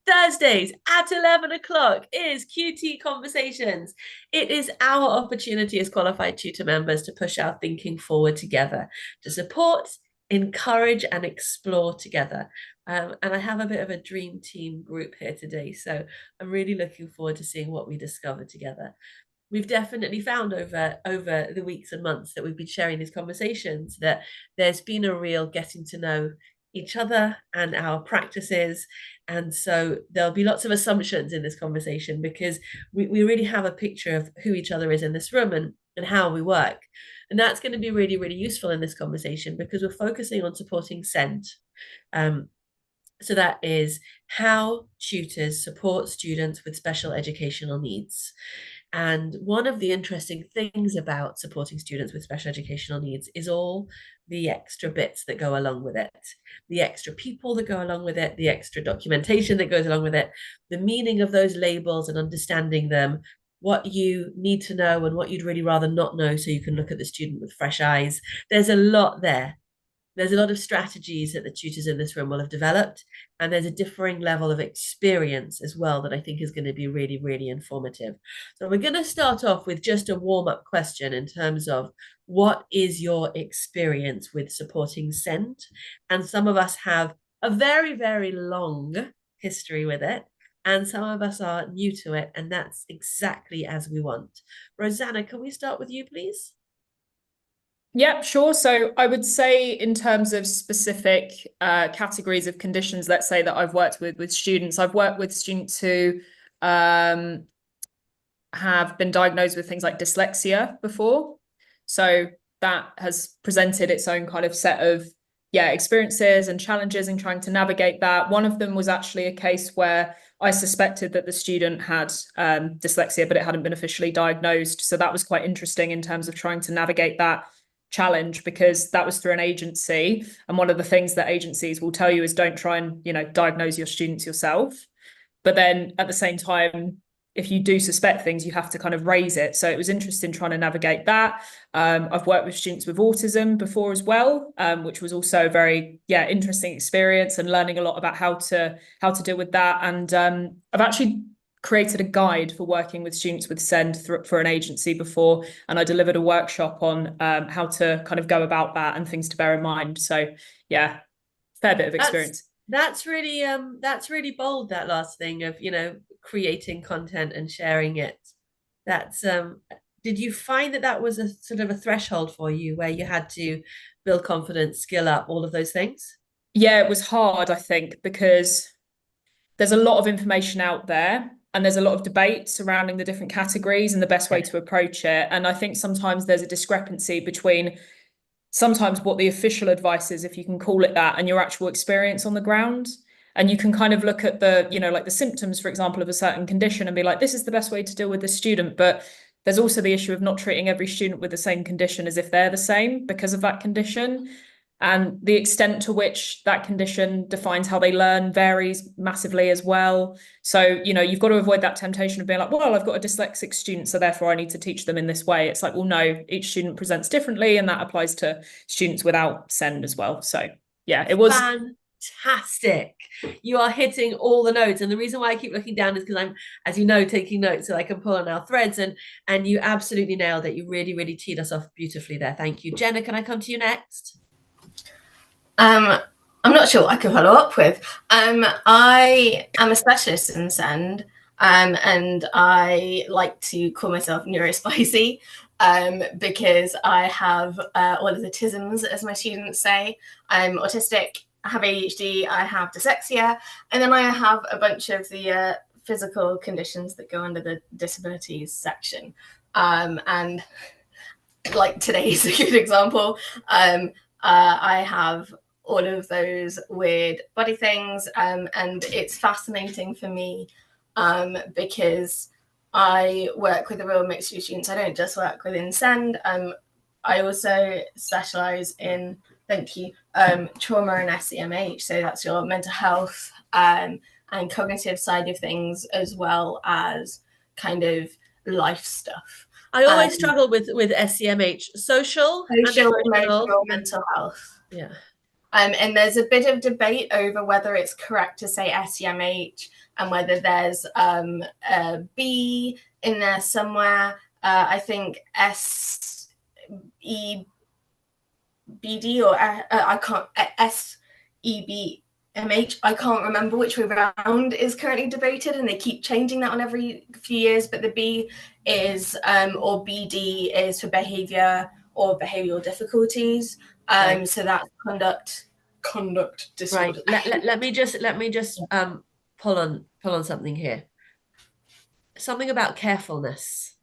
Thursdays at 11 o'clock is QT Conversations. It is our opportunity as qualified tutor members to push our thinking forward together, to support, encourage, and explore together. And I have a bit of a dream team group here today, so I'm really looking forward to seeing what we discover together. We've definitely found over the weeks and months that we've been sharing these conversations that there's been a real getting to know each other and our practices. And so there'll be lots of assumptions in this conversation because we really have a picture of who each other is in this room and how we work. And that's going to be really, really useful in this conversation because we're focusing on supporting SEND. So that is how tutors support students with special educational needs. And one of the interesting things about supporting students with special educational needs is all the extra bits that go along with it, the extra people that go along with it, the extra documentation that goes along with it, the meaning of those labels and understanding them, what you need to know and what you'd really rather not know so you can look at the student with fresh eyes. There's a lot there. There's a lot of strategies that the tutors in this room will have developed, and there's a differing level of experience as well that I think is going to be really, really informative. So we're going to start off with just a warm-up question in terms of what is your experience with supporting SEND? And some of us have a very, very long history with it, and some of us are new to it, and that's exactly as we want. Rosanna, can we start with you, please? Yeah, sure. So I would say in terms of specific categories of conditions, let's say that I've worked with students, I've worked with students who have been diagnosed with things like dyslexia before. So that has presented its own kind of set of experiences and challenges in trying to navigate that. One of them was actually a case where I suspected that the student had dyslexia, but it hadn't been officially diagnosed. So that was quite interesting in terms of trying to navigate that challenge, because that was through an agency, and one of the things that agencies will tell you is don't try and diagnose your students yourself, but then at the same time, if you do suspect things, you have to kind of raise it. So it was interesting trying to navigate that. I've worked with students with autism before as well, which was also a very interesting experience, and learning a lot about how to deal with that. And I've actually created a guide for working with students with SEND for an agency before, and I delivered a workshop on how to kind of go about that and things to bear in mind. So yeah, fair bit of experience. That's really bold, that last thing of creating content and sharing it. That's did you find that was a sort of a threshold for you where you had to build confidence, skill up, all of those things? Yeah, it was hard, I think, because there's a lot of information out there, and there's a lot of debate surrounding the different categories and the best way to approach it. And I think sometimes there's a discrepancy between sometimes what the official advice is, if you can call it that, and your actual experience on the ground. And you can kind of look at the, like the symptoms, for example, of a certain condition and be like, this is the best way to deal with this student. But there's also the issue of not treating every student with the same condition as if they're the same because of that condition. And the extent to which that condition defines how they learn varies massively as well. So, you've got to avoid that temptation of being like, well, I've got a dyslexic student, so therefore I need to teach them in this way. It's like, well, no, each student presents differently, and that applies to students without SEND as well. So yeah, it was fantastic. You are hitting all the notes, and the reason why I keep looking down is because I'm, as you know, taking notes so I can pull on our threads, and you absolutely nailed it. You really, really teed us off beautifully there. Thank you. Jenna, can I come to you next? I'm not sure what I can follow up with. I am a specialist in SEND, and I like to call myself neurospicy, because I have all of the tisms, as my students say. I'm autistic, I have ADHD, I have dyslexia, and then I have a bunch of the physical conditions that go under the disabilities section. And like today's a good example. I have all of those weird body things, and it's fascinating for me because I work with a real mixture of students. I don't just work within SEND. I also specialize in, thank you, trauma and SEMH. So that's your mental health and cognitive side of things, as well as kind of life stuff. I always struggle with SEMH, social, emotional, mental health. Yeah. And there's a bit of debate over whether it's correct to say SEMH and whether there's a B in there somewhere. I think SEBD or I can't, SEBMH, I can't remember which way around is currently debated, and they keep changing that on every few years. But the B is, or BD is for behavior or behavioral difficulties. Right. So that's conduct disorder. Right. Let me just pull on something here. Something about carefulness.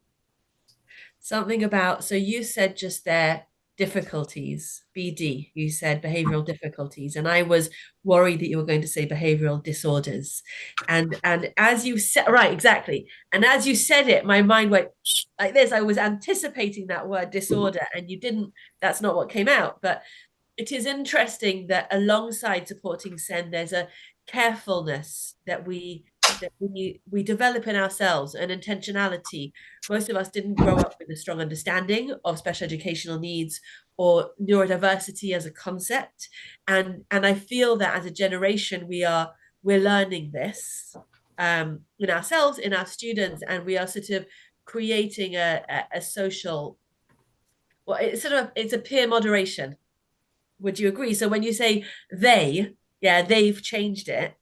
Something about, so you said just there difficulties, BD, you said behavioral difficulties, and I was worried that you were going to say behavioral disorders. And as you said, right, exactly. And as you said it, my mind went like this. I was anticipating that word disorder, and you didn't, that's not what came out. But it is interesting that alongside supporting SEND, there's a carefulness that we develop in ourselves, an intentionality. Most of us didn't grow up with a strong understanding of special educational needs or neurodiversity as a concept, and I feel that as a generation we're learning this in ourselves, in our students, and we are sort of creating a social, well, it's a peer moderation. Would you agree? So when you say they've changed it,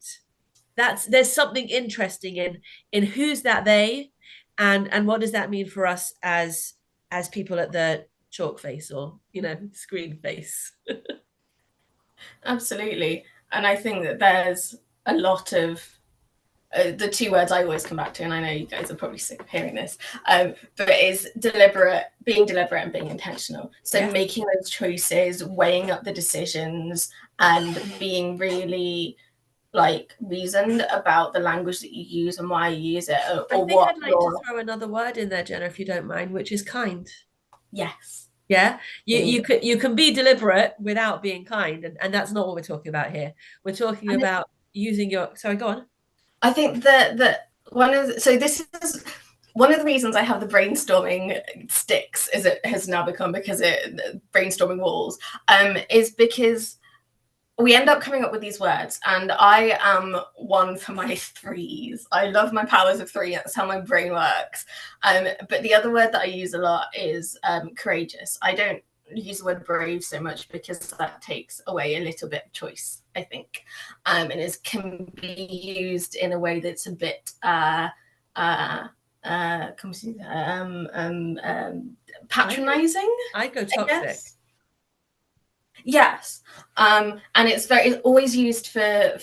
there's something interesting in who's that they, and what does that mean for us as people at the chalk face, or screen face. Absolutely. And I think that there's a lot of the two words I always come back to, and I know you guys are probably sick of hearing this, but it is being deliberate and being intentional. So making those choices, weighing up the decisions, and being really reasoned about the language that you use and why you use it, or what. I'd like to throw another word in there, Jenna, if you don't mind, which is kind. Yes. Yeah, you can be deliberate without being kind, and that's not what we're talking about here. We're talking about using your. Sorry, go on. I think that this is one of the reasons I have the brainstorming sticks, as it has now become, because brainstorming walls, is because we end up coming up with these words, and I am one for my threes. I love my powers of three. That's how my brain works. But the other word that I use a lot is courageous. I don't use the word brave so much because that takes away a little bit of choice, I think, and it can be used in a way that's a bit patronizing. I go toxic. Yes. And it's always used for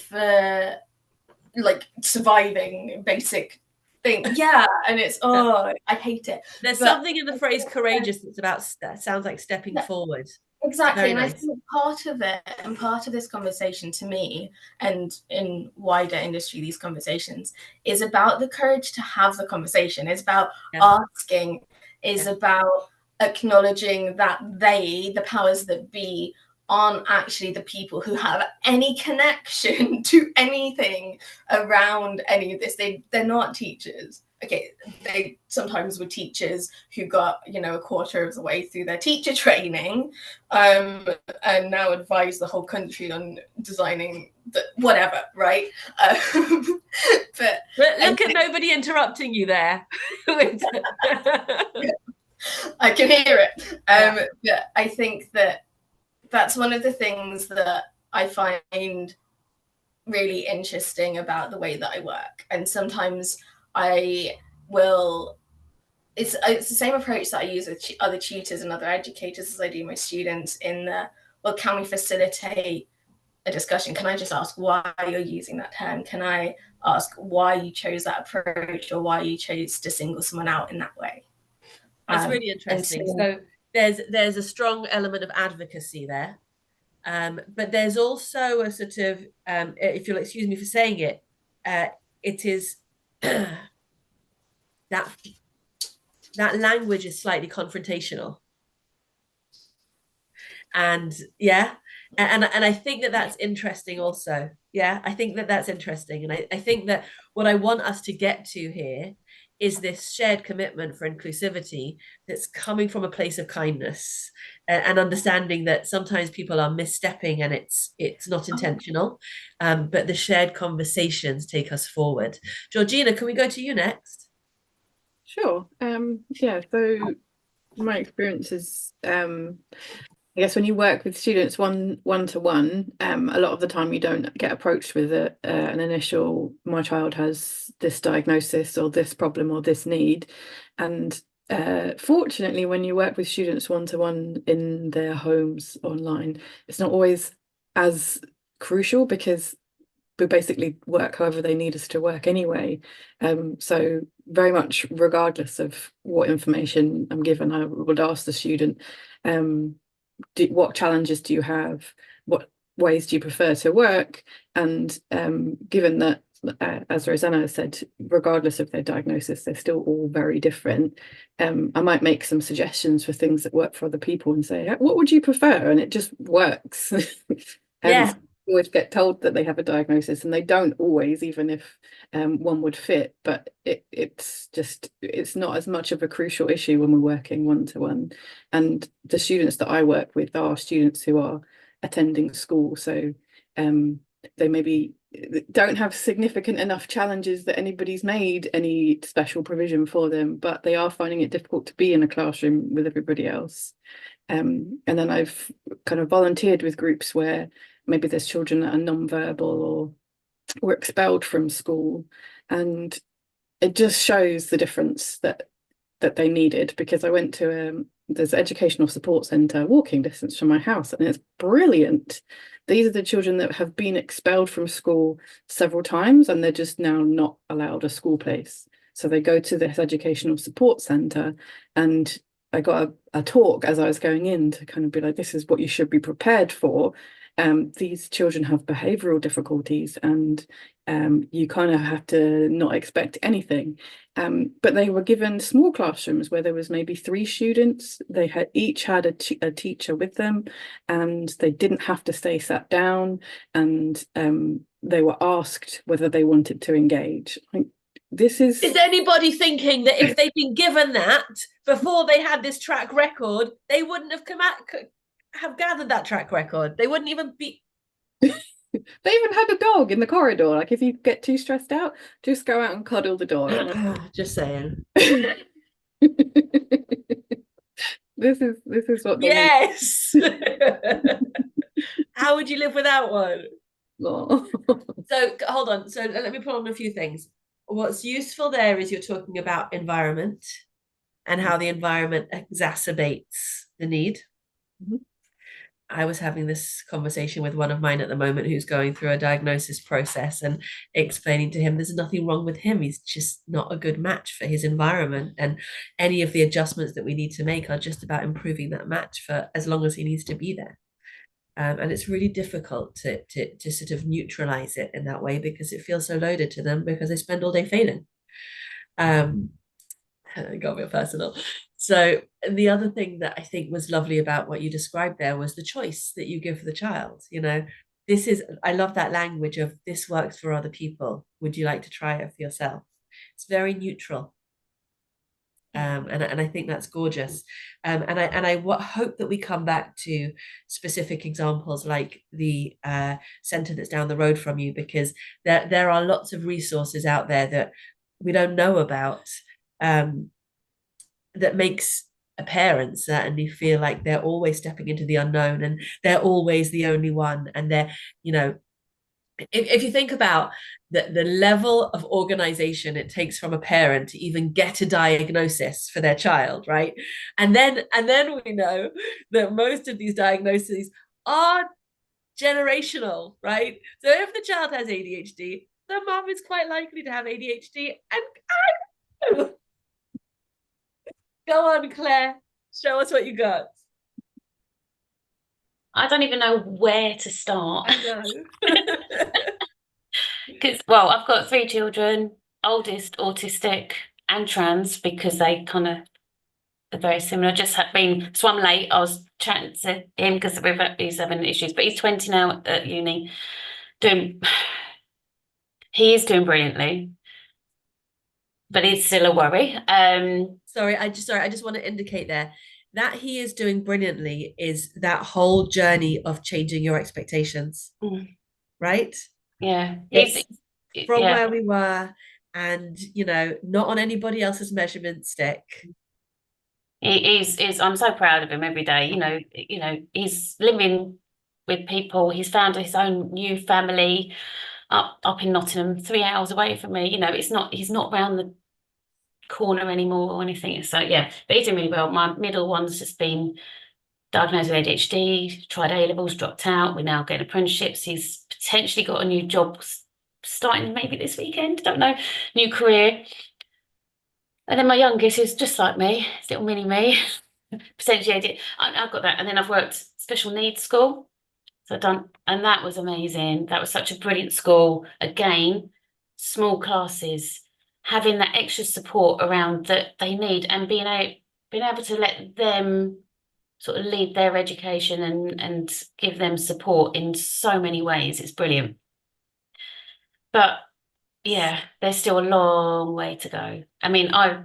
surviving basic thing. Yeah. And it's, I hate it. There's something in the phrase courageous that's about, sounds like stepping forward. Exactly. And nice. I think part of it, and part of this conversation to me, and in wider industry, these conversations, is about the courage to have the conversation. It's about asking, is about acknowledging that the powers that be, aren't actually the people who have any connection to anything around any of this. They're not teachers. Okay, they sometimes were teachers who got, a quarter of the way through their teacher training, and now advise the whole country on designing whatever, right? But look at nobody interrupting you there. I can hear it. But I think that's one of the things that I find really interesting about the way that I work. And sometimes it's the same approach that I use with other tutors and other educators as I do my students can we facilitate a discussion? Can I just ask why you're using that term? Can I ask why you chose that approach, or why you chose to single someone out in that way? That's really interesting. So there's a strong element of advocacy there. But there's also a sort of, if you'll excuse me for saying it, it is that language is slightly confrontational. And and I think that's interesting also. Yeah, I think that's interesting. And I think that what I want us to get to here is this shared commitment for inclusivity that's coming from a place of kindness and understanding that sometimes people are misstepping and it's not intentional, but the shared conversations take us forward. Georgina, can we go to you next? Sure. Yeah, so my experience is, I guess when you work with students one-to-one, a lot of the time you don't get approached with an initial, my child has this diagnosis or this problem or this need. And fortunately, when you work with students one-to-one in their homes online, it's not always as crucial because we basically work however they need us to work anyway. So very much regardless of what information I'm given, I would ask the student, what challenges do you have? What ways do you prefer to work? And given that, as Rosanna said, regardless of their diagnosis, they're still all very different. I might make some suggestions for things that work for other people and say, what would you prefer? And it just works. Yeah. Always get told that they have a diagnosis, and they don't always, even if one would fit, but it's not as much of a crucial issue when we're working one-to-one. And the students that I work with are students who are attending school, so they maybe don't have significant enough challenges that anybody's made any special provision for them, but they are finding it difficult to be in a classroom with everybody else. And then I've kind of volunteered with groups where maybe there's children that are non-verbal or were expelled from school, and it just shows the difference that they needed, because I went to there's an educational support centre walking distance from my house, and it's brilliant. These are the children that have been expelled from school several times and they're just now not allowed a school place, so they go to this educational support centre. And I got a talk as I was going in to kind of be like, this is what you should be prepared for. These children have behavioural difficulties, and you kind of have to not expect anything. But they were given small classrooms where there was maybe 3 students. They had each had a teacher with them, and they didn't have to stay sat down, and they were asked whether they wanted to engage. Is anybody thinking that if they'd been given that before they had this track record, they wouldn't have gathered that track record? They wouldn't even be. They even had a dog in the corridor. Like, if you get too stressed out, just go out and cuddle the dog. Just saying. This is what they yes. How would you live without one? Oh. So hold on. So let me put on a few things. What's useful there is you're talking about environment and how the environment exacerbates the need. Mm-hmm. I was having this conversation with one of mine at the moment who's going through a diagnosis process, and explaining to him there's nothing wrong with him. He's just not a good match for his environment. And any of the adjustments that we need to make are just about improving that match for as long as he needs to be there. And it's really difficult to sort of neutralize it in that way, because it feels so loaded to them because they spend all day failing. It got a bit personal. So the other thing that I think was lovely about what you described there was the choice that you give the child. You know, I love that language of, this works for other people. Would you like to try it for yourself? It's very neutral. And I think that's gorgeous. And I hope that we come back to specific examples like the centre that's down the road from you, because there are lots of resources out there that we don't know about, that makes a parent certainly feel like they're always stepping into the unknown and they're always the only one. And they're, you know, if you think about the level of organization it takes from a parent to even get a diagnosis for their child, right? And then we know that most of these diagnoses are generational, right? So if the child has ADHD, the mom is quite likely to have ADHD. And go on, Claire, show us what you got. I don't even know where to start. I know. Because, well, I've got 3 children, oldest autistic and trans, because they kind of are very similar. So I'm late. I was chatting to him because he's having issues, but he's 20 now at uni. He is doing brilliantly. but it's still a worry. Sorry, I just want to indicate there that he is doing brilliantly is that whole journey of changing your expectations, right? Yeah, It's from yeah. where we were, and not on anybody else's measurement stick. I'm so proud of him every day. He's living with people. He's found his own new family up in Nottingham, 3 hours away from me. He's not round the corner anymore or anything. So yeah, but he's doing really well. My middle one's just been diagnosed with ADHD, tried A-levels, dropped out. We're now getting apprenticeships. He's potentially got a new job starting maybe this weekend. Don't know. New career. And then my youngest is just like me, little mini me, potentially I've got that. And then I've worked special needs school. So I've done, and that was amazing. That was such a brilliant school. Again, small classes, having that extra support around that they need, and being able to let them sort of lead their education and give them support in so many ways. It's brilliant. But yeah, there's still a long way to go. I mean, I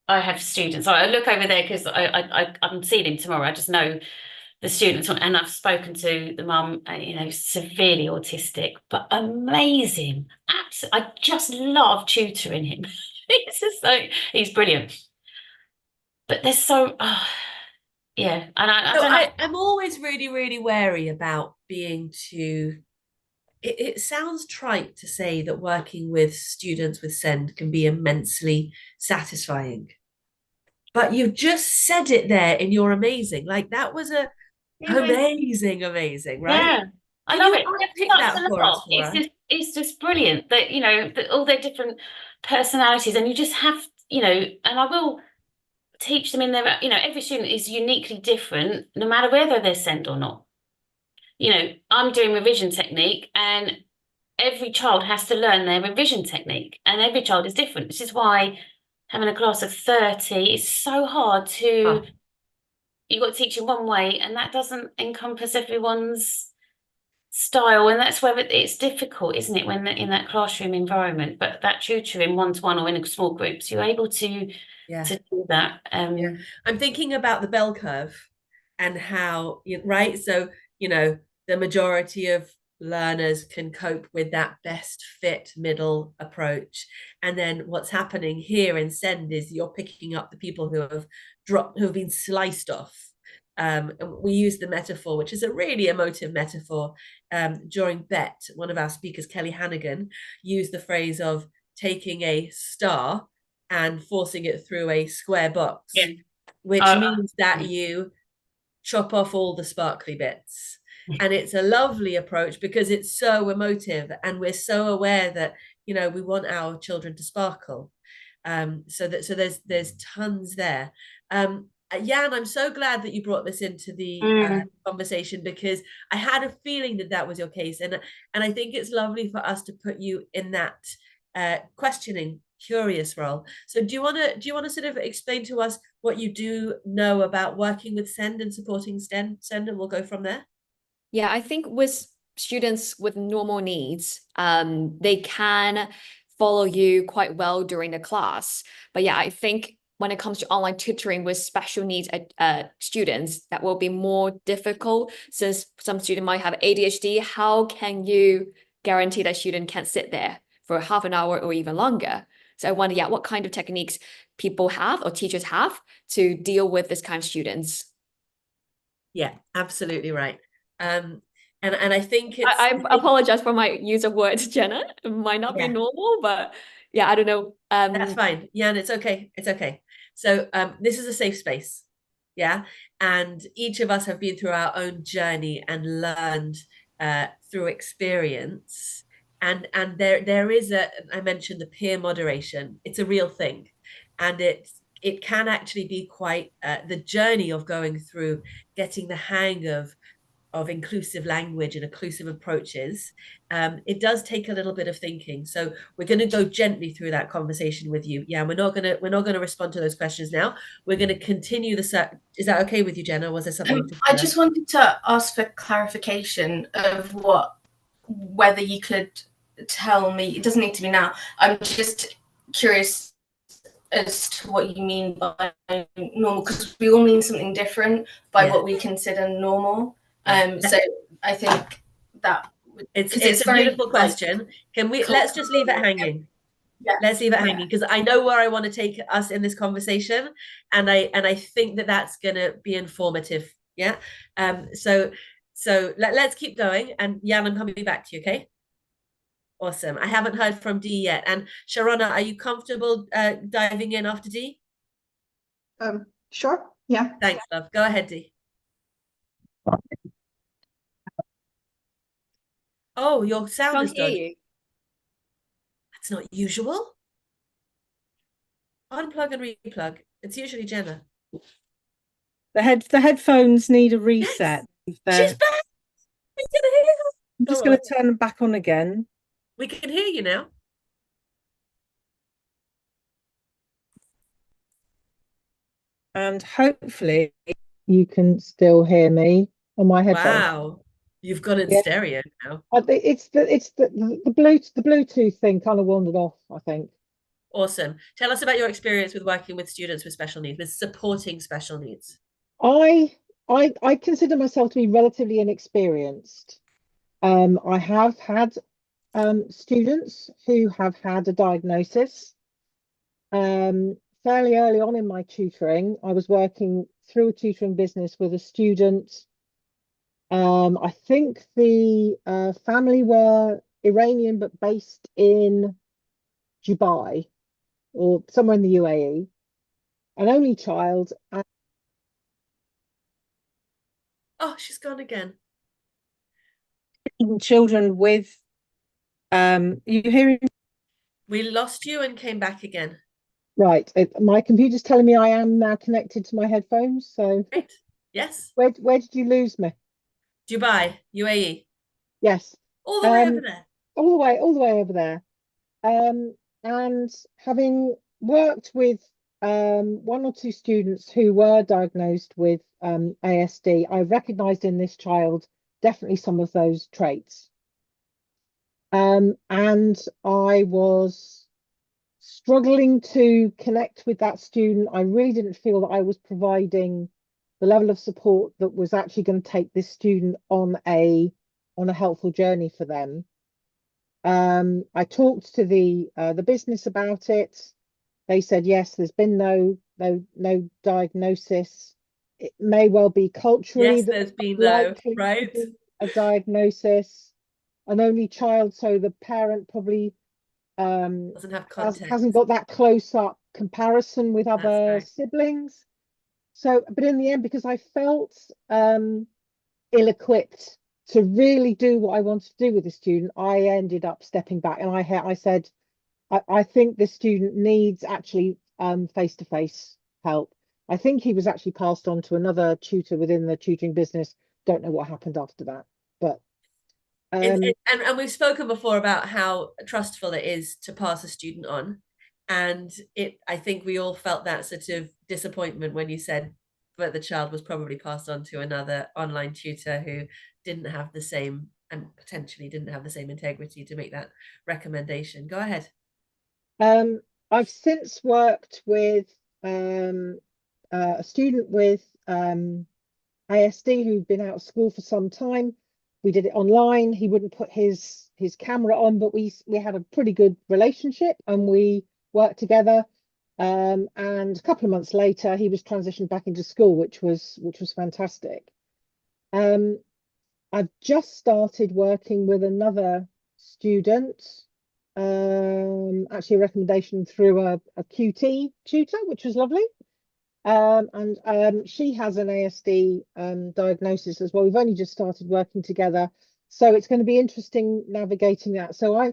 have students. I look over there because I'm seeing him tomorrow. I just know the students, and I've spoken to the mum. Severely autistic, but amazing. Absolutely, I just love tutoring him. He's brilliant. But there's yeah, and I'm always really, really wary about being too. It sounds trite to say that working with students with SEND can be immensely satisfying, but you've just said it there in your amazing. Like that was amazing, right? Yeah, I love it. Pick that for us, it's just brilliant that all their different personalities, and you just have and I will teach them in their every student is uniquely different, no matter whether they're SEND or not. I'm doing revision technique, and every child has to learn their revision technique, and every child is different. This is why having a class of 30 is so hard to. You've got to teach in one way, and that doesn't encompass everyone's style, and that's where it's difficult, isn't it, when in that classroom environment? But that tutoring one-to-one or in small groups, you're able to do that. I'm thinking about the bell curve and how, right? So, the majority of learners can cope with that best fit middle approach. And then what's happening here in SEND is you're picking up the people who have been sliced off. And we use the metaphor, which is a really emotive metaphor. During BET, one of our speakers, Kelly Hannigan, used the phrase of taking a star and forcing it through a square box, which means that you chop off all the sparkly bits. And it's a lovely approach because it's so emotive, and we're so aware that we want our children to sparkle. So there's tons there. Jan, I'm so glad that you brought this into the conversation, because I had a feeling that was your case, and I think it's lovely for us to put you in that questioning, curious role. So do you want to sort of explain to us what you do know about working with SEND and supporting SEND, and we'll go from there? Yeah, I think with students with normal needs, they can follow you quite well during the class. But yeah, I think when it comes to online tutoring with special needs students, that will be more difficult, since some student might have ADHD. How can you guarantee that student can sit there for half an hour or even longer? So I wonder, what kind of techniques people have or teachers have to deal with this kind of students? Yeah, absolutely right. And I think I apologize for my use of words, Jenna. It might not be normal, but I don't know. That's fine. Yeah, and it's okay. It's okay. So this is a safe space. Yeah. And each of us have been through our own journey and learned through experience. And there is I mentioned the peer moderation. It's a real thing. And it can actually be quite the journey of going through getting the hang of inclusive language and inclusive approaches. It does take a little bit of thinking. So we're going to go gently through that conversation with you. Yeah, we're not going to respond to those questions now. We're going to continue the Is that okay with you, Jenna? Was there something? I just wanted to ask for clarification of whether you could tell me. It doesn't need to be now. I'm just curious as to what you mean by normal, because we all mean something different by Yeah. what we consider normal. So I think that it's a beautiful question. Can we let's just leave it hanging? Yeah. Let's leave it hanging, because I know where I want to take us in this conversation, and I think that that's going to be informative. Yeah. So let's keep going, and Jan, I'm coming back to you. Okay. Awesome. I haven't heard from Dee yet, and Sharona, are you comfortable diving in after Dee? Sure. Yeah. Thanks, love. Go ahead, Dee. Oh, your sound Can't is hear dodgy. you. That's not usual. Unplug and replug. It's usually Jenna. The headphones need a reset. She's back. We can hear her. I'm just Go going on. to turn them back on again. We can hear you now. And hopefully you can still hear me on my headphones. Wow. You've got it Yeah. stereo now. It's the Bluetooth thing kind of wandered off, I think. Awesome. Tell us about your experience with working with students with special needs, with supporting special needs. I consider myself to be relatively inexperienced. I have had students who have had a diagnosis. Fairly early on in my tutoring, I was working through a tutoring business with a student. I think the family were Iranian but based in Dubai or somewhere in the UAE, an only child. Oh, she's gone again. Children with you hearing? We lost you and came back again. Right, my computer's telling me I am now connected to my headphones. So Great. Yes. where did you lose me? Dubai, UAE. Yes, All the way over there. all the way over there. And having worked with one or two students who were diagnosed with ASD, I recognized in this child definitely some of those traits. And I was struggling to connect with that student. I really didn't feel that I was providing the level of support that was actually going to take this student on a helpful journey for them. I talked to the business about it. They said yes, there's been no diagnosis. It may well be culturally Yes, that there's been likely no, to right? be a diagnosis. An only child, so the parent probably Doesn't have context. hasn't got that close up comparison with That's other right. siblings. So, but in the end, because I felt ill-equipped to really do what I wanted to do with the student, I ended up stepping back, and I said, I think the student needs actually face-to-face help. I think he was actually passed on to another tutor within the tutoring business. Don't know what happened after that, but and we've spoken before about how trustful it is to pass a student on, and I think we all felt that sort of disappointment when you said, but the child was probably passed on to another online tutor who didn't have the same, and potentially didn't have the same integrity to make that recommendation. Go ahead. I've since worked with a student with ASD who'd been out of school for some time. We did it online. He wouldn't put his camera on, but we had a pretty good relationship and we worked together. And a couple of months later, he was transitioned back into school, which was fantastic. I've just started working with another student, actually a recommendation through a QT tutor, which was lovely. And she has an ASD diagnosis as well. We've only just started working together, so it's going to be interesting navigating that. So I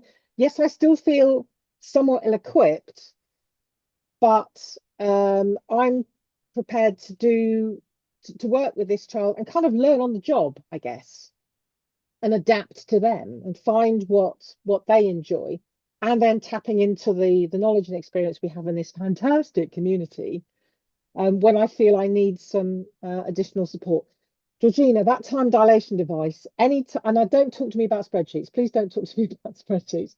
still feel somewhat ill-equipped, but I'm prepared to work with this child and kind of learn on the job, I guess, and adapt to them and find what they enjoy, and then tapping into the knowledge and experience we have in this fantastic community when I feel I need some additional support. Georgina, that time dilation device, and don't talk to me about spreadsheets. Please don't talk to me about spreadsheets.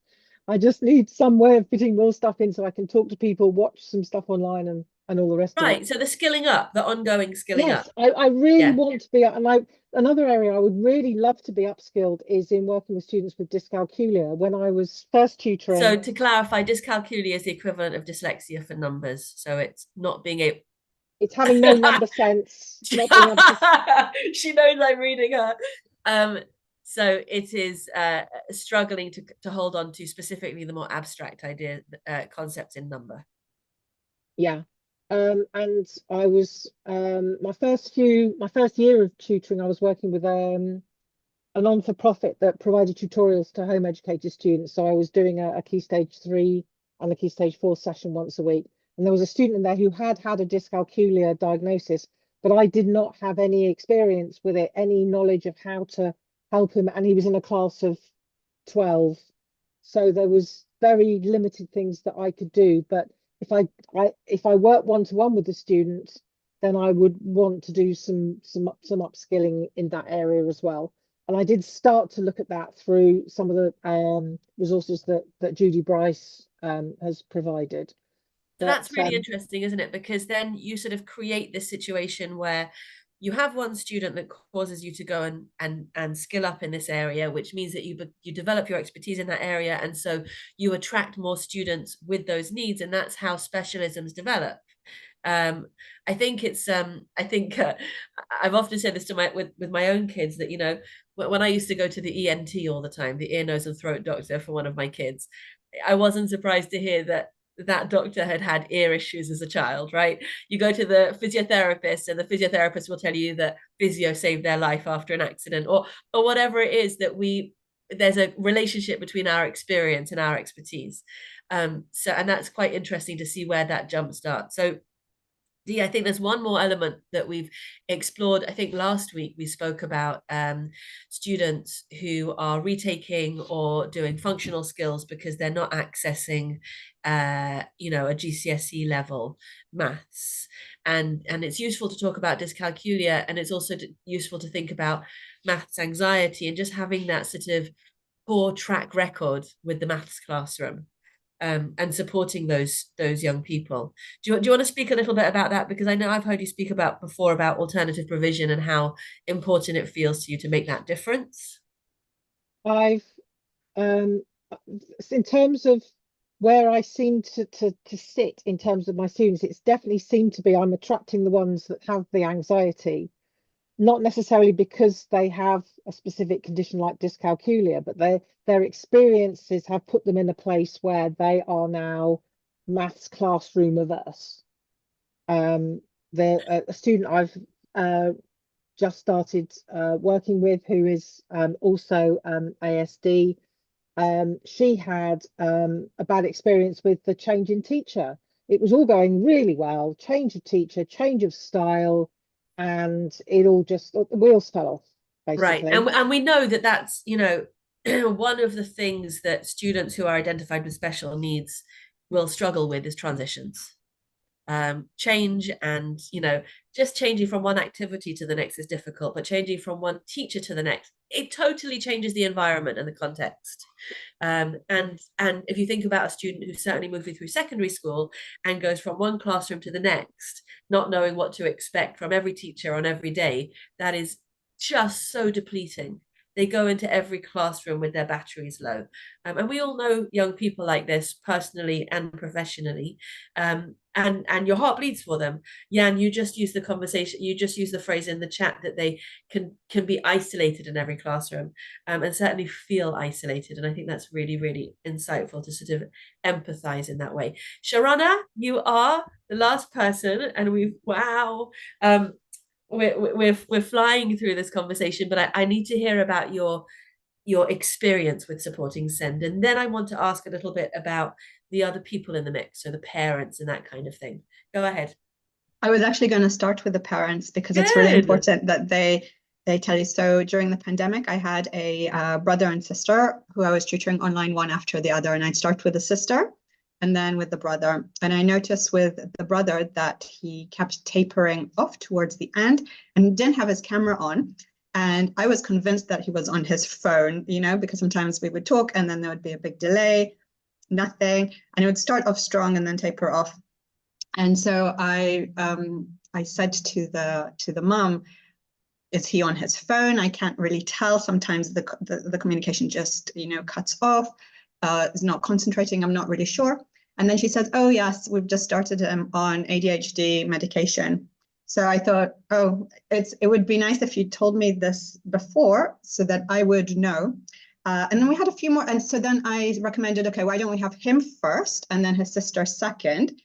I just need some way of fitting more stuff in so I can talk to people, watch some stuff online, and all the rest of it. Right. So the skilling up, the ongoing skilling up. Yes, I really Yeah. want to be, and another area I would really love to be upskilled is in working with students with dyscalculia. When I was first tutoring, So to clarify, dyscalculia is the equivalent of dyslexia for numbers. So it's not being able. it's having no number sense. Not being able to, She knows I'm reading her. So it is struggling to hold on to specifically the more abstract idea concepts in number. yeah. And I was my first year of tutoring, I was working with a non-for-profit that provided tutorials to home educated students. So I was doing a Key Stage 3 and a Key Stage 4 session once a week. And there was a student in there who had a dyscalculia diagnosis, but I did not have any experience with it, any knowledge of how to help him. And he was in a class of 12. So there was very limited things that I could do. But if I work one-to-one with the student, then I would want to do some upskilling in that area as well. And I did start to look at that through some of the resources that Judy Bryce has provided. So that's really interesting, isn't it? Because then you sort of create this situation where you have one student that causes you to go and skill up in this area, which means that you develop your expertise in that area, and so you attract more students with those needs, and that's how specialisms develop. I think I've often said this to with my own kids that, you know, when I used to go to the ENT all the time, the ear, nose and throat doctor for one of my kids, I wasn't surprised to hear that doctor had ear issues as a child, right? You go to the physiotherapist and the physiotherapist will tell you that physio saved their life after an accident, or whatever it is that there's a relationship between our experience and our expertise. And that's quite interesting to see where that jump starts. So I think there's one more element that we've explored. I think last week we spoke about students who are retaking or doing functional skills because they're not accessing, a GCSE level maths. And it's useful to talk about dyscalculia, and it's also useful to think about maths anxiety and just having that sort of poor track record with the maths classroom. And supporting those young people. Do you want to speak a little bit about that? Because I know I've heard you speak before about alternative provision and how important it feels to you to make that difference. I've in terms of where I seem to sit in terms of my students, it's definitely seemed to be I'm attracting the ones that have the anxiety, not necessarily because they have a specific condition like dyscalculia, but their experiences have put them in a place where they are now maths classroom averse. A student I've just started working with, who is also ASD, she had a bad experience with the change in teacher. It was all going really well, change of teacher, change of style, and it all just, the wheels fell off, basically. Right. And we know that that's, you know, one of the things that students who are identified with special needs will struggle with is transitions. Change, and, you know, just changing from one activity to the next is difficult, but changing from one teacher to the next, it totally changes the environment and the context. And if you think about a student who's certainly moving through secondary school and goes from one classroom to the next, not knowing what to expect from every teacher on every day, that is just so depleting. They go into every classroom with their batteries low. And we all know young people like this personally and professionally. And your heart bleeds for them. Jan, you just used the phrase in the chat that they can be isolated in every classroom, and certainly feel isolated. And I think that's really, really insightful to sort of empathize in that way. Sharona, you are the last person, and we're flying through this conversation, but I need to hear about your experience with supporting SEND, and then I want to ask a little bit about the other people in the mix, so the parents and that kind of thing. Go ahead. I was actually going to start with the parents because it's really important that they tell you. So during the pandemic, I had a brother and sister who I was tutoring online, one after the other, and I'd start with the sister and then with the brother. And I noticed with the brother that he kept tapering off towards the end and didn't have his camera on. And I was convinced that he was on his phone, you know, because sometimes we would talk and then there would be a big delay. nothing, and it would start off strong and then taper off. And so I said to the mom, is he on his phone? I can't really tell. Sometimes the communication just, cuts off. Is not concentrating. I'm not really sure. And then she says, oh, yes, we've just started him on ADHD medication. So I thought, oh, it would be nice if you told me this before so that I would know. And then we had a few more. And so then I recommended, okay, why don't we have him first and then his sister second?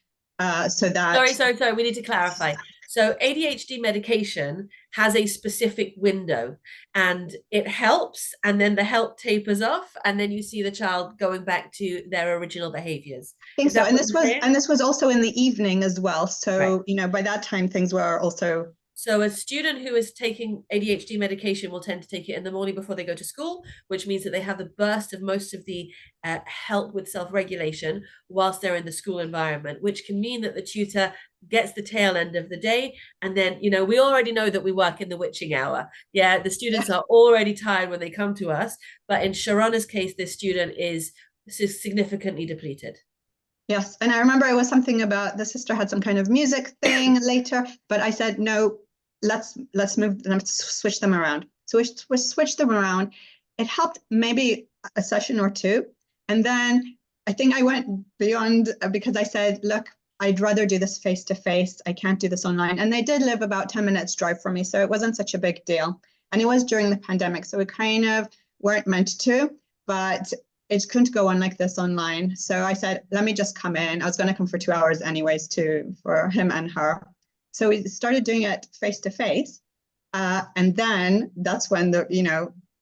So that... Sorry, we need to clarify. So ADHD medication has a specific window and it helps, and then the help tapers off, and then you see the child going back to their original behaviors. I think so. And this was also in the evening as well. So, right. By that time things were also... So a student who is taking ADHD medication will tend to take it in the morning before they go to school, which means that they have the burst of most of the help with self-regulation whilst they're in the school environment, which can mean that the tutor gets the tail end of the day. And then, we already know that we work in the witching hour. Yeah, the students are already tired when they come to us. But in Sharana's case, this student is significantly depleted. Yes, and I remember it was something about the sister had some kind of music thing later, but I said, no, let's switch them around. So we switched them around. It helped maybe a session or two. And then I think I went beyond because I said, look, I'd rather do this face-to-face. I can't do this online. And they did live about 10 minutes drive from me, so it wasn't such a big deal. And it was during the pandemic, so we kind of weren't meant to, but it couldn't go on like this online. So I said, let me just come in. I was going to come for 2 hours anyways for him and her. So we started doing it face to face. And then that's when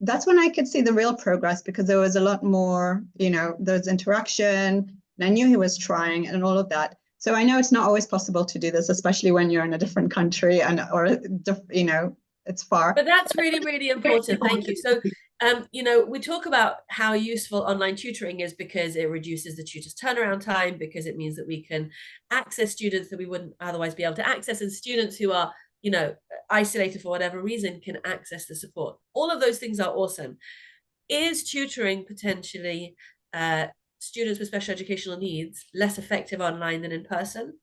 that's when I could see the real progress, because there was a lot more, there's interaction. And I knew he was trying and all of that. So I know it's not always possible to do this, especially when you're in a different country it's far. But that's really, really important. Thank you. So, we talk about how useful online tutoring is because it reduces the tutor's turnaround time, because it means that we can access students that we wouldn't otherwise be able to access, and students who are, isolated for whatever reason can access the support. All of those things are awesome. Is tutoring potentially students with special educational needs less effective online than in person?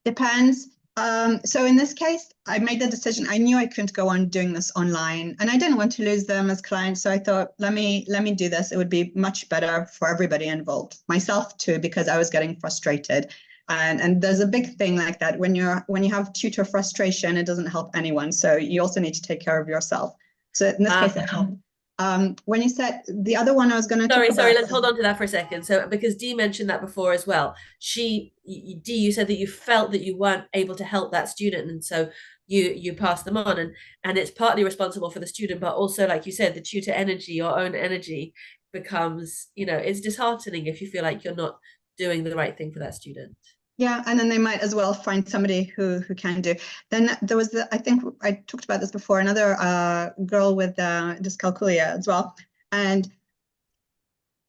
Depends. So in this case, I made the decision. I knew I couldn't go on doing this online, and I didn't want to lose them as clients. So I thought, let me do this. It would be much better for everybody involved, myself too, because I was getting frustrated. And there's a big thing like that. When you have tutor frustration, it doesn't help anyone. So you also need to take care of yourself. So in this case, it helped. When you said the other one, I was going to sorry, let's hold on to that for a second. So because Dee mentioned that before as well. Dee, you said that you felt that you weren't able to help that student, and so you passed them on, and it's partly responsible for the student, but also, like you said, the tutor energy, your own energy becomes, it's disheartening if you feel like you're not doing the right thing for that student. Yeah, and then they might as well find somebody who can do. Then there was I think I talked about this before, another girl with dyscalculia as well, and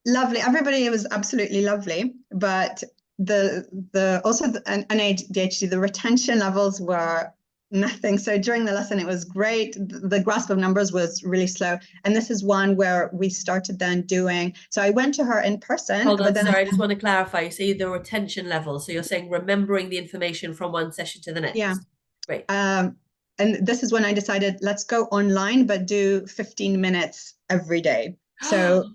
lovely. Everybody was absolutely lovely, but an ADHD, the retention levels were nothing. So during the lesson, it was great. The grasp of numbers was really slow. And this is one where we started then doing, so I went to her in person. Hold on, sorry, I just want to clarify. You say the retention level. So you're saying remembering the information from one session to the next. Yeah. Great. And this is when I decided, let's go online, but do 15 minutes every day. So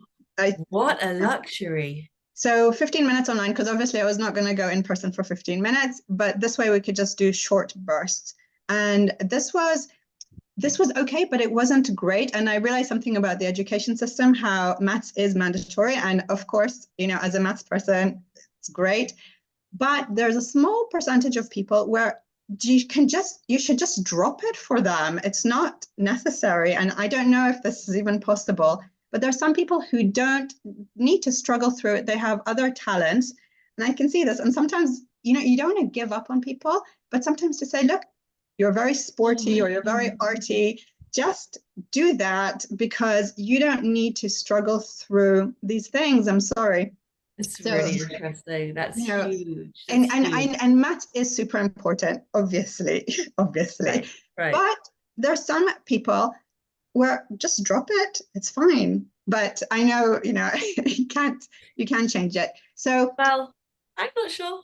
what a luxury. So 15 minutes online, because obviously I was not going to go in person for 15 minutes, but this way we could just do short bursts. And this was okay, but it wasn't great. And I realized something about the education system, how maths is mandatory. And of course, as a maths person, it's great. But there's a small percentage of people where you should just drop it for them. It's not necessary. And I don't know if this is even possible, but there are some people who don't need to struggle through it. They have other talents. And I can see this. And sometimes, you don't want to give up on people, but sometimes to say, look, you're very sporty or you're very arty, just do that, because you don't need to struggle through these things. I'm sorry. It's really interesting. That's huge. And math is super important, obviously. Right. But there's some people well, just drop it. It's fine. But I know, you can't change it. So, well, I'm not sure.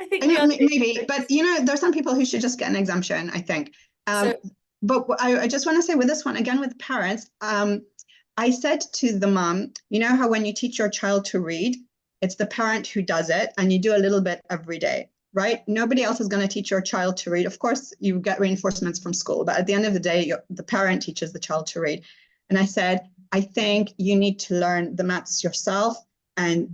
I think I we know, are maybe, but there's some people who should just get an exemption, I think. So- But I just want to say with this one, again, with parents, I said to the mom, you know how when you teach your child to read, it's the parent who does it, and you do a little bit every day, right? Nobody else is going to teach your child to read. Of course, you get reinforcements from school, but at the end of the day, the parent teaches the child to read. And I said, I think you need to learn the maths yourself and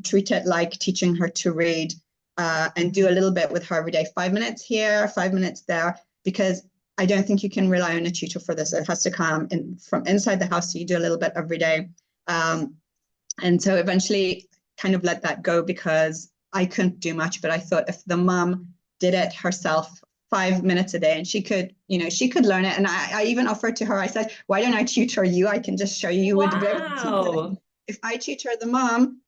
treat it like teaching her to read, and do a little bit with her every day, 5 minutes here, 5 minutes there, because I don't think you can rely on a tutor for this. It has to come from inside the house. So you do a little bit every day. And so eventually kind of let that go because I couldn't do much, but I thought if the mom did it herself 5 minutes a day and she could learn it. And I even offered to her, I said, why don't I tutor you? I can just show you. Wow. If I tutor the mom,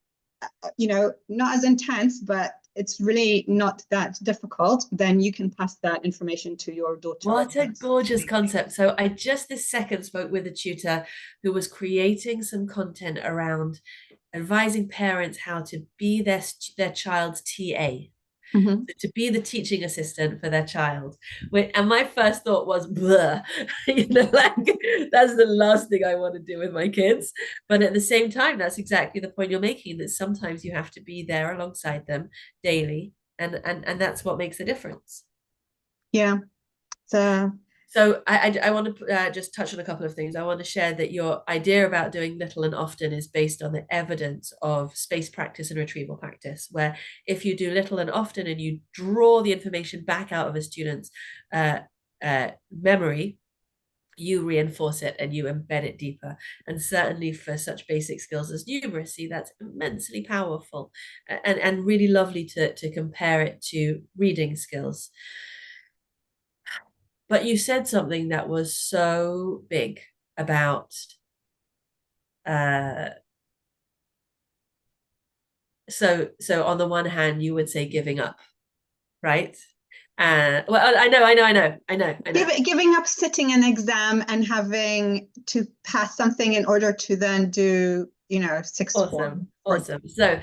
not as intense, but it's really not that difficult, then you can pass that information to your daughter. What a gorgeous concept. So I just this second spoke with a tutor who was creating some content around advising parents how to be their child's TA. Mm-hmm. To be the teaching assistant for their child. And my first thought was, blah, that's the last thing I want to do with my kids. But at the same time, that's exactly the point you're making, that sometimes you have to be there alongside them daily. And that's what makes a difference. Yeah. So I want to just touch on a couple of things. I want to share that your idea about doing little and often is based on the evidence of space practice and retrieval practice, where if you do little and often and you draw the information back out of a student's memory, you reinforce it and you embed it deeper. And certainly for such basic skills as numeracy, that's immensely powerful and really lovely to compare it to reading skills. But you said something that was so big about so on the one hand, you would say giving up, right? Well, I know. Giving up sitting an exam and having to pass something in order to then do, sixth form. Awesome. So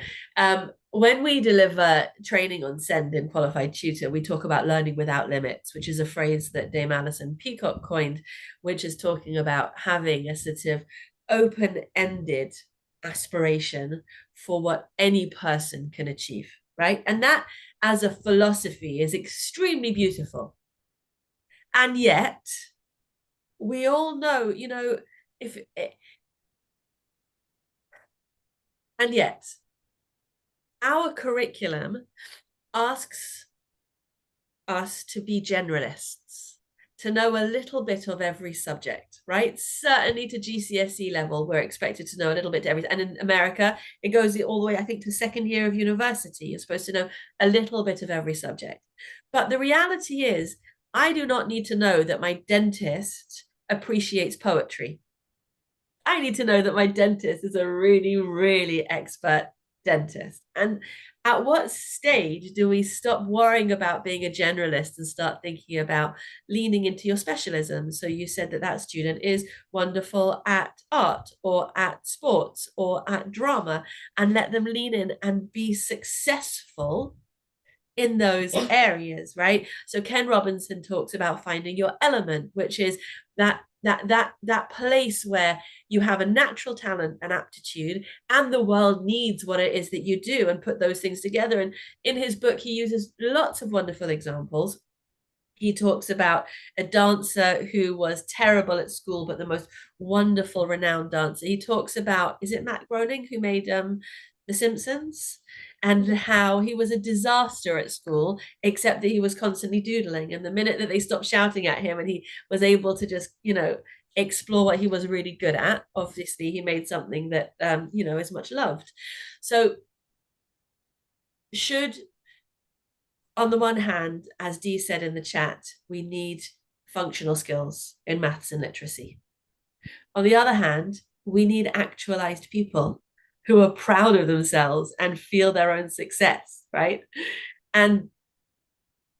when we deliver training on SEND in Qualified Tutor, we talk about learning without limits, which is a phrase that Dame Alison Peacock coined, which is talking about having a sort of open-ended aspiration for what any person can achieve, right? And that, as a philosophy, is extremely beautiful. And yet, we all know, and yet, our curriculum asks us to be generalists, to know a little bit of every subject, right? Certainly to GCSE level, we're expected to know a little bit to everything. And in America, it goes all the way, I think, to second year of university. You're supposed to know a little bit of every subject. But the reality is, I do not need to know that my dentist appreciates poetry. I need to know that my dentist is a really, really expert dentist. And at what stage do we stop worrying about being a generalist and start thinking about leaning into your specialism? So you said that student is wonderful at art or at sports or at drama, and let them lean in and be successful in those areas, right? So Ken Robinson talks about finding your element, which is that place where you have a natural talent and aptitude, and the world needs what it is that you do, and put those things together. And in his book, he uses lots of wonderful examples. He talks about a dancer who was terrible at school, but the most wonderful, renowned dancer. He talks about, is it Matt Groening who made The Simpsons? And how he was a disaster at school, except that he was constantly doodling. And the minute that they stopped shouting at him and he was able to just, explore what he was really good at, obviously he made something that, is much loved. So on the one hand, as Dee said in the chat, we need functional skills in maths and literacy. On the other hand, we need actualized people who are proud of themselves and feel their own success, right? And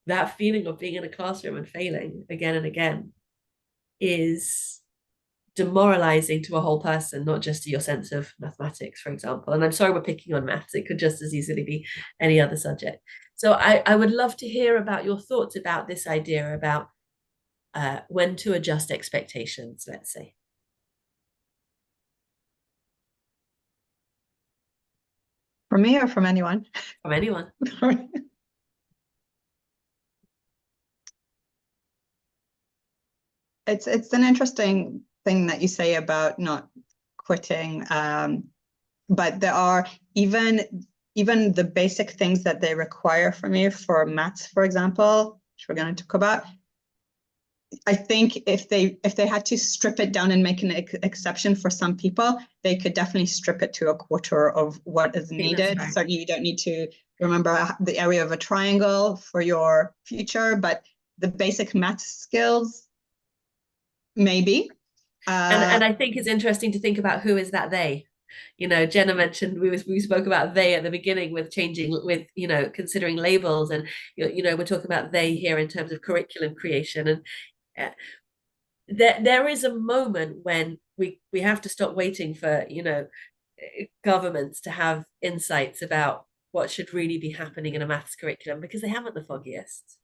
that feeling of being in a classroom and failing again and again is demoralizing to a whole person, not just to your sense of mathematics, for example. And I'm sorry we're picking on maths. It could just as easily be any other subject. So I would love to hear about your thoughts about this idea about when to adjust expectations, let's say. From me or from anyone? From anyone. It's an interesting thing that you say about not quitting, but there are even the basic things that they require from you for maths, for example, which we're going to talk about. I think if they had to strip it down and make an exception for some people, they could definitely strip it to a quarter of what is needed. Right. Certainly, you don't need to remember the area of a triangle for your future, but the basic math skills, maybe. And I think it's interesting to think about who is that they. You know, Jenna mentioned we spoke about they at the beginning with changing, with, you know, considering labels, and you know, we're talking about they here in terms of curriculum creation. And there is a moment when we have to stop waiting for, you know, governments to have insights about what should really be happening in a maths curriculum, because they haven't the foggiest.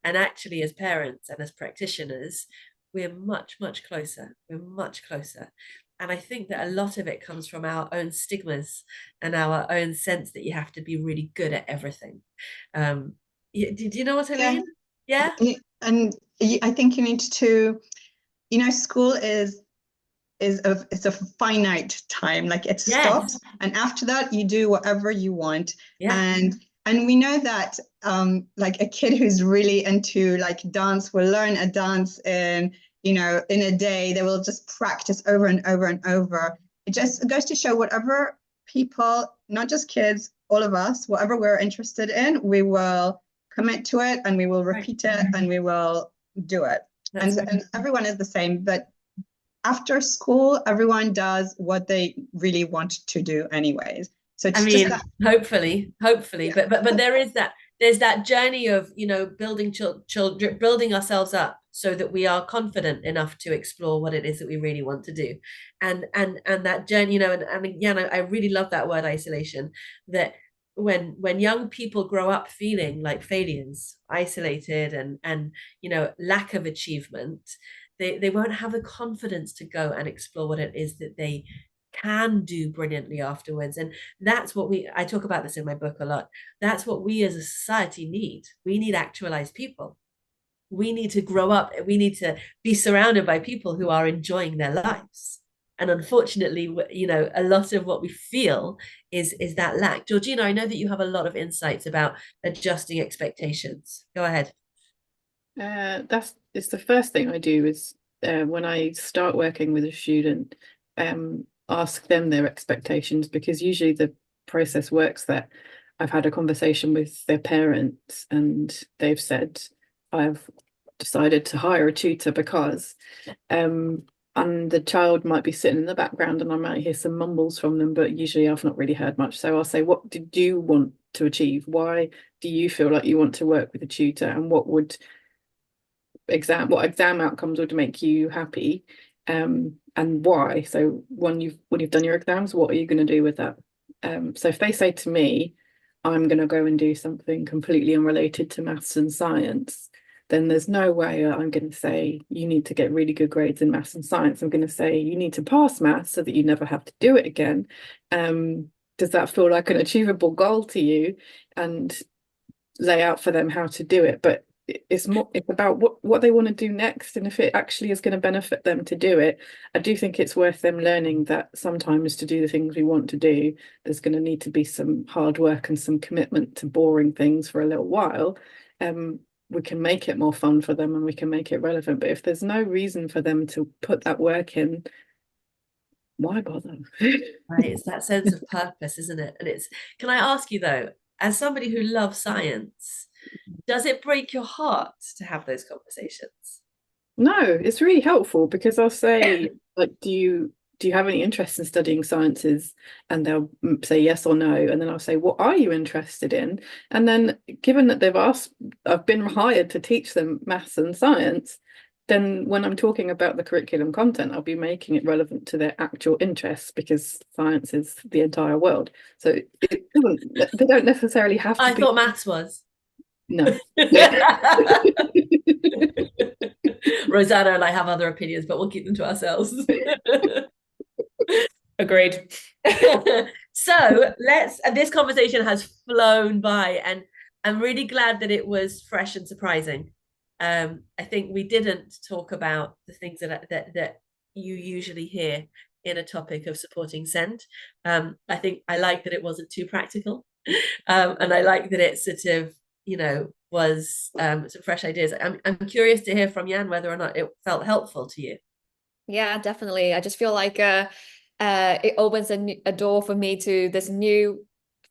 And actually, as parents and as practitioners, we're much closer. We're much closer. And I think that a lot of it comes from our own stigmas and our own sense that you have to be really good at everything. Do you know what I mean? Yeah. And I think you need to, you know, school it's a finite time, like it stops, and after that you do whatever you want. And we know that like a kid who's really into like dance will learn a dance in, you know, in a day. They will just practice over and over and over. It just goes to show whatever people, not just kids, all of us, whatever we're interested in, we will commit to it, and we will repeat it, and we will do it. And everyone is the same, but after school, everyone does what they really want to do anyways. So it's hopefully, yeah. but there's that journey of, you know, building building ourselves up so that we are confident enough to explore what it is that we really want to do, and that journey, you know, and again, I really love that word isolation. That when young people grow up feeling like failures, isolated, and you know, lack of achievement, they won't have the confidence to go and explore what it is that they can do brilliantly afterwards. And that's what I talk about this in my book a lot. That's what we as a society need. We need actualized people. We need to grow up. We need to be surrounded by people who are enjoying their lives. And unfortunately, you know, a lot of what we feel is that lack. Georgina, I know that you have a lot of insights about adjusting expectations. Go ahead. It's the first thing I do is when I start working with a student, ask them their expectations, because usually the process works that I've had a conversation with their parents and they've said, I've decided to hire a tutor because, and the child might be sitting in the background and I might hear some mumbles from them, but usually I've not really heard much. So I'll say, what did you want to achieve? Why do you feel like you want to work with a tutor? And what exam outcomes would make you happy, and why? So when you've done your exams, what are you going to do with that? So if they say to me, I'm going to go and do something completely unrelated to maths and science, then there's no way I'm going to say you need to get really good grades in maths and science. I'm going to say you need to pass maths so that you never have to do it again. Does that feel like an achievable goal to you? And lay out for them how to do it. But it's about what they want to do next, and if it actually is going to benefit them to do it. I do think it's worth them learning that sometimes to do the things we want to do, there's going to need to be some hard work and some commitment to boring things for a little while. We can make it more fun for them and we can make it relevant, but if there's no reason for them to put that work in, why bother? Right, it's that sense of purpose, isn't it? And can I ask you though, as somebody who loves science, does it break your heart to have those conversations? No, it's really helpful, because I'll say, like, do you have any interest in studying sciences? And they'll say yes or no. And then I'll say, what are you interested in? And then given that they've asked, I've been hired to teach them maths and science, then when I'm talking about the curriculum content, I'll be making it relevant to their actual interests, because science is the entire world. So they don't necessarily have to I be. thought maths was. No. Rosanna and I have other opinions, but we'll keep them to ourselves. Agreed. So this conversation has flown by, and I'm really glad that it was fresh and surprising. I think we didn't talk about the things that you usually hear in a topic of supporting SEND. I think I like that it wasn't too practical, and I like that it sort of, you know, was some fresh ideas. I'm curious to hear from Jan whether or not it felt helpful to you. Yeah, definitely. I just feel like it opens a door for me to this new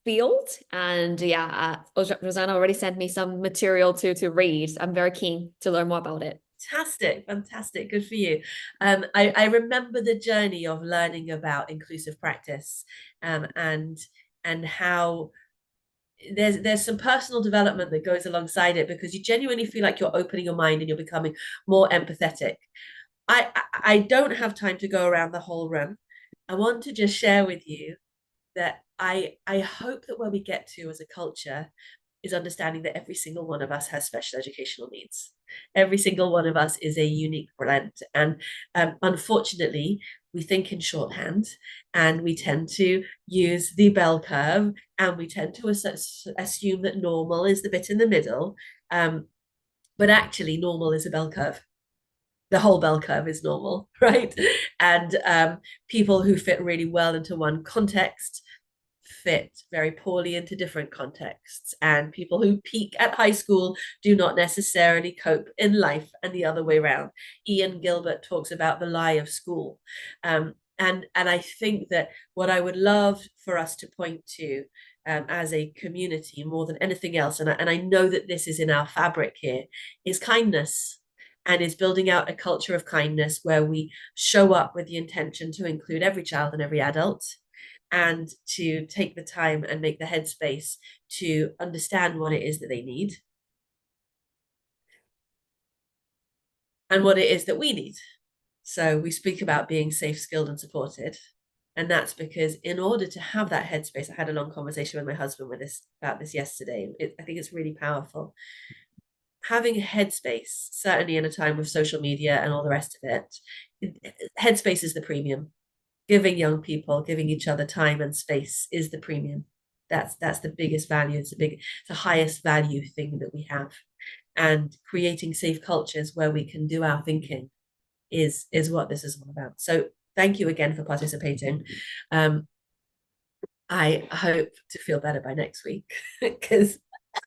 field. And yeah, Rosanna already sent me some material to read. I'm very keen to learn more about it. Fantastic, good for you. I remember the journey of learning about inclusive practice, and how there's some personal development that goes alongside it, because you genuinely feel like you're opening your mind and you're becoming more empathetic. I don't have time to go around the whole room. I want to just share with you that I hope that where we get to as a culture is understanding that every single one of us has special educational needs. Every single one of us is a unique blend. And unfortunately, we think in shorthand, and we tend to use the bell curve, and we tend to assume that normal is the bit in the middle. But actually, normal is a bell curve. The whole bell curve is normal, right? And people who fit really well into one context fit very poorly into different contexts, and people who peak at high school do not necessarily cope in life, and the other way around. Ian Gilbert talks about the lie of school, and I think that what I would love for us to point to as a community more than anything else, and I know that this is in our fabric here, is kindness. And is building out a culture of kindness where we show up with the intention to include every child and every adult, and to take the time and make the headspace to understand what it is that they need and what it is that we need. So we speak about being safe, skilled, and supported. And that's because in order to have that headspace, I had a long conversation with my husband about this yesterday. I think it's really powerful. Having a headspace, certainly in a time with social media and all the rest of it, headspace is the premium. Giving young people, giving each other time and space is the premium. That's the biggest value. It's the highest value thing that we have. And creating safe cultures where we can do our thinking is what this is all about. So thank you again for participating. I hope to feel better by next week, because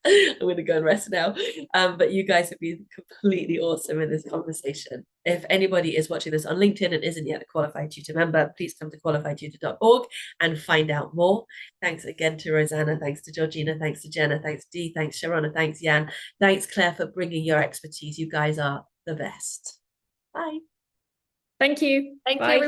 I'm going to go and rest now. But you guys have been completely awesome in this conversation. If anybody is watching this on LinkedIn and isn't yet a qualified tutor member, please come to qualifiedtutor.org and find out more. Thanks again to Rosanna. Thanks to Georgina. Thanks to Jenna. Thanks Dee. Thanks Sharona. Thanks Jan. Thanks Claire for bringing your expertise. You guys are the best. Bye. Thank you. Thank Bye. you.